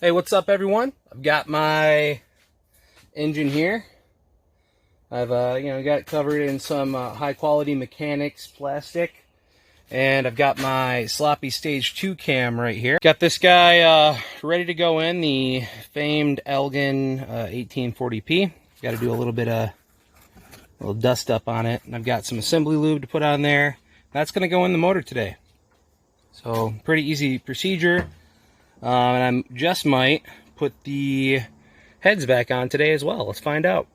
Hey, what's up everyone? I've got my engine here. I've got it covered in some high quality mechanics plastic, and I've got my sloppy stage 2 cam right here. Got this guy ready to go in, the famed Elgin 1840p. Got to do a little bit of dust up on it, and I've got some assembly lube to put on there. That's going to go in the motor today. So pretty easy procedure. And I just might put the heads back on today as well. Let's find out.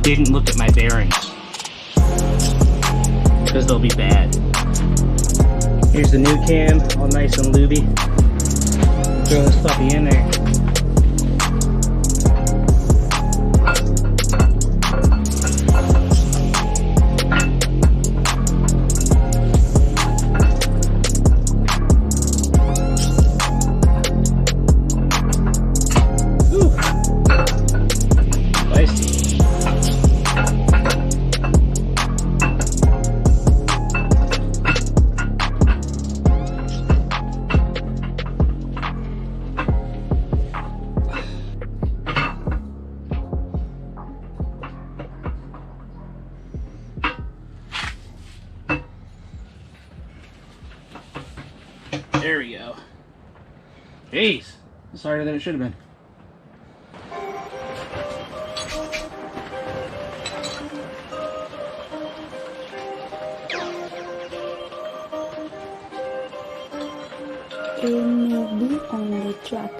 Didn't look at my bearings because they'll be bad. Here's the new cam, all nice and lubey. Throw this puppy in there. There we go. Jeez, it's harder than it should have been. A newbie on the track.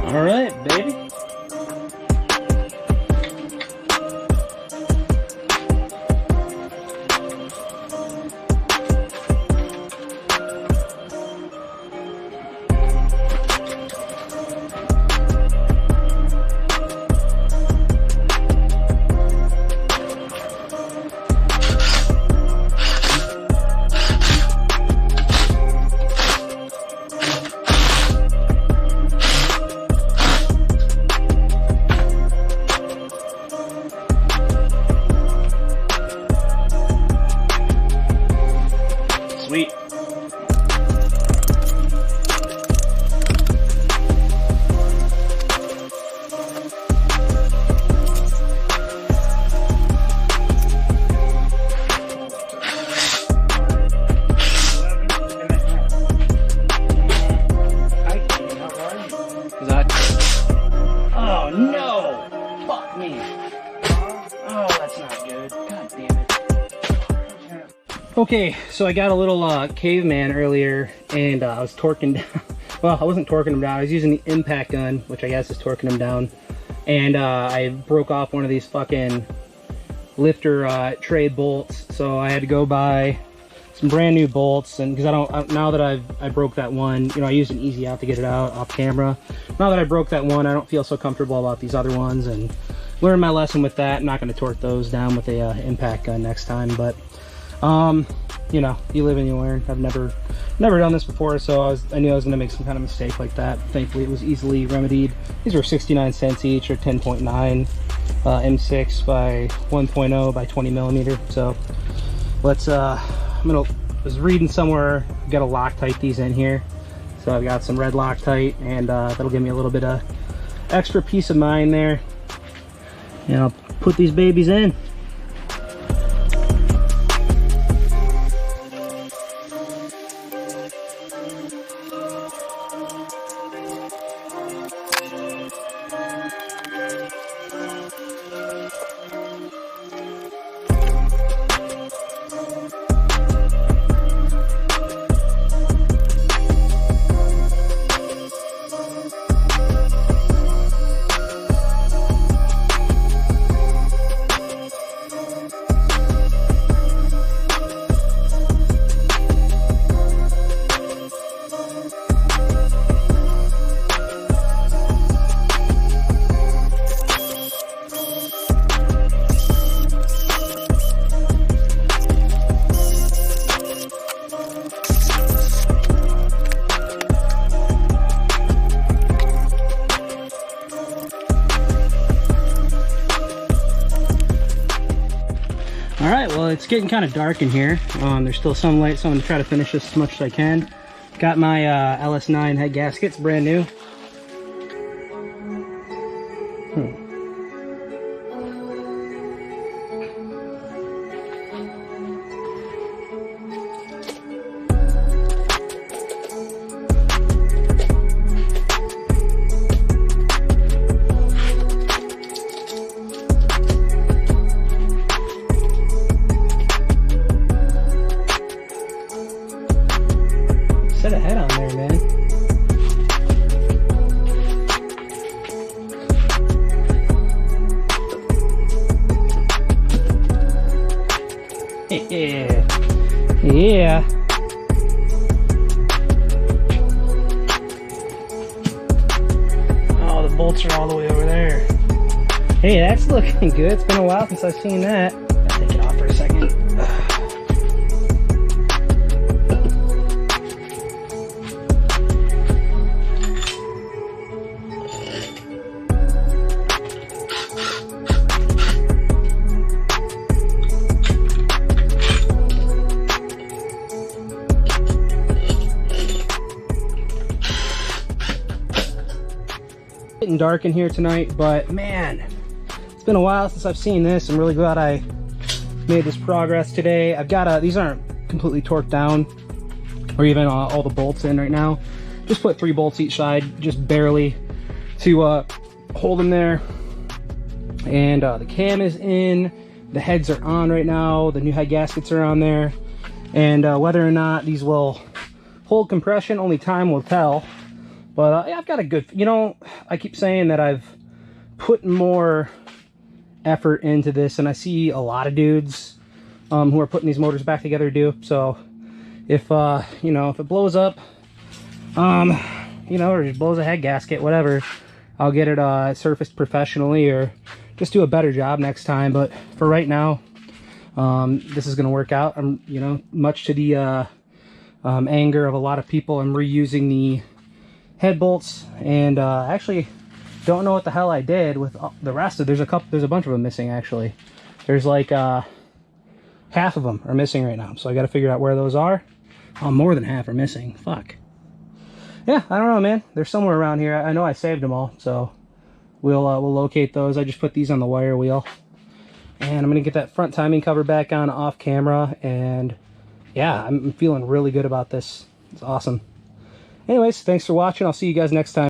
All right, baby. Sweet. Oh no! Fuck me! Oh, that's not good. God damn it. Okay, so I got a little caveman earlier, and I was torquing down. Well, I wasn't torquing him down. I was using the impact gun, which I guess is torquing him down. And I broke off one of these fucking lifter tray bolts, so I had to go buy some brand new bolts. And because now that I broke that one, you know, I used an easy out to get it out off camera. Now that I broke that one, I don't feel so comfortable about these other ones, and learned my lesson with that. I'm not going to torque those down with a impact gun next time, but you know, you live and you learn. I've never done this before, so I knew I was going to make some kind of mistake like that. Thankfully, it was easily remedied. These were 69 cents each, or 10.9 M6 by 1.0 by 20 millimeter. So let's I was reading somewhere, I've got to Loctite these in here. So I've got some red Loctite, and that'll give me a little bit of extra peace of mind there. And I'll put these babies in. All right, well, it's getting kind of dark in here. There's still some light, so I'm gonna try to finish this as much as I can. Got my LS9 head gaskets, brand new. Set a head on there, man. Yeah. Yeah. Oh, the bolts are all the way over there. Hey, that's looking good. It's been a while since I've seen that. I'll take it off for a second. Getting dark in here tonight, but man, it's been a while since I've seen this. I'm really glad I made this progress today. I've got these aren't completely torqued down or even all the bolts in right now. Just put 3 bolts each side, just barely, to hold them there. And the cam is in, the heads are on right now, the new head gaskets are on there, and whether or not these will hold compression, only time will tell. But yeah, I've got a good, you know, I keep saying that I've put more effort into this, and I see a lot of dudes who are putting these motors back together do. So if, you know, if it blows up, you know, or just blows a head gasket, whatever, I'll get it surfaced professionally or just do a better job next time. But for right now, this is going to work out. I'm, you know, much to the anger of a lot of people, I'm reusing the head bolts, and actually don't know what the hell I did with the rest of, there's a bunch of them missing actually. There's like half of them are missing right now, so I got to figure out where those are. Oh, more than half are missing. Fuck. Yeah, I don't know, man. They're somewhere around here. I know I saved them all, so we'll locate those. I just put these on the wire wheel. And I'm going to get that front timing cover back on off camera. And yeah, I'm feeling really good about this. It's awesome. Anyways, thanks for watching. I'll see you guys next time.